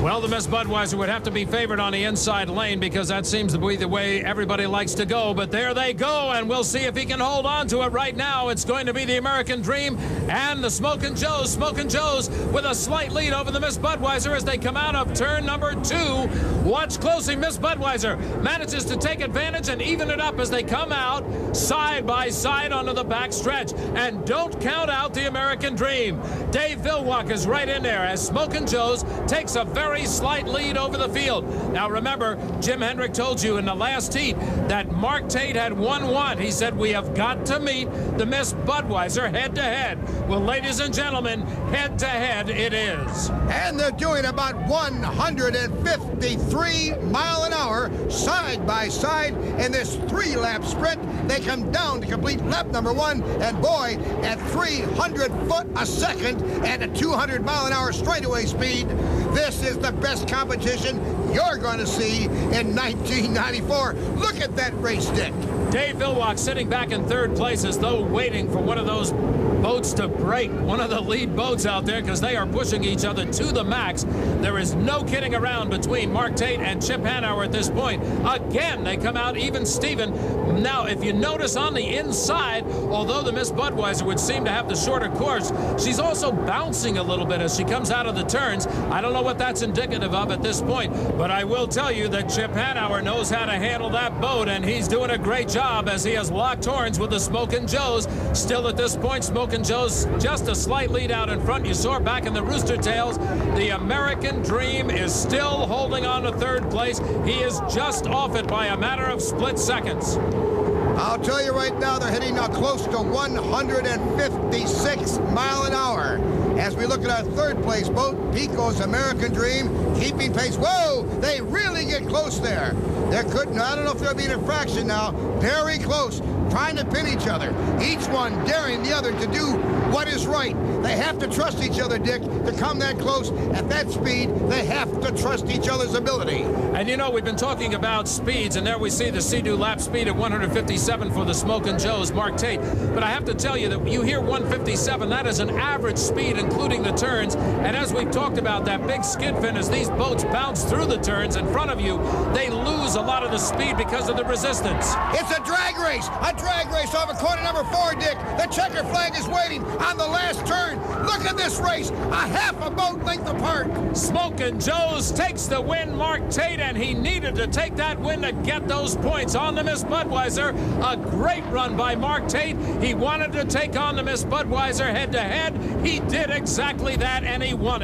Well, the Miss Budweiser would have to be favored on the inside lane because that seems to be the way everybody likes to go. But there they go, and we'll see if he can hold on to it right now. It's going to be the American Dream and the Smokin' Joes. Smokin' Joes with a slight lead over the Miss Budweiser as they come out of turn number 2. Watch closely. Miss Budweiser manages to take advantage and even it up as they come out side by side onto the back stretch. And don't count out the American Dream. Dave Villwalk is right in there as Smokin' Joes takes a very slight lead over the field. Now remember, Jim Hendrick told you in the last heat that Mark Tate had 1-1. He said we have got to meet the Miss Budweiser head-to-head. Well, ladies and gentlemen, head-to-head it is. And they're doing about 153 mile an hour side by side in this 3-lap sprint. They come down to complete lap number 1, and boy, at 300 foot a second and a 200 mile an hour straightaway speed, this is the best competition you're going to see in 1994. Look at that race, Dick. Dave Villwalk sitting back in third place as though waiting for one of those boats to break, one of the lead boats out there, because they are pushing each other to the max. There is no kidding around between Mark Tate and Chip Hanauer at this point. Again, they come out even Steven. Now, if you notice on the inside, although the Miss Budweiser would seem to have the shorter course, she's also bouncing a little bit as she comes out of the turns. I don't know what that's indicative of at this point, but I will tell you that Chip Hanauer knows how to handle that boat, and he's doing a great job as he has locked horns with the Smokin' Joes. Still at this point, Smokin' Joes just a slight lead out in front. You saw back in the Rooster Tails, the American Dream is still holding on to third place. He is just off it by a matter of split seconds. I'll tell you right now, they're hitting now close to 156 mile an hour. As we look at our third place boat, Pico's American Dream, keeping pace. Whoa, they really get close there. There couldn't, I don't know if there'll be an infraction now. Very close, trying to pin each other. Each one daring the other to do what is right. They have to trust each other, Dick, to come that close. At that speed, they have to trust each other's ability. And you know, we've been talking about speeds, and there we see the Sea-Doo lap speed at 157 for the Smokin' Joes, Mark Tate. But I have to tell you that you hear 157, that is an average speed, including the turns. And as we've talked about, that big skid fin, as these boats bounce through the turns in front of you, they lose a lot of the speed because of the resistance. It's a drag race over corner number 4, Dick. The checker flag is waiting on the last turn. Look at this race, a half a boat length apart. Smokin' Joes takes the win, Mark Tate, and he needed to take that win to get those points on the Miss Budweiser. A great run by Mark Tate. He wanted to take on the Miss Budweiser head-to-head. He did exactly that, and he won it.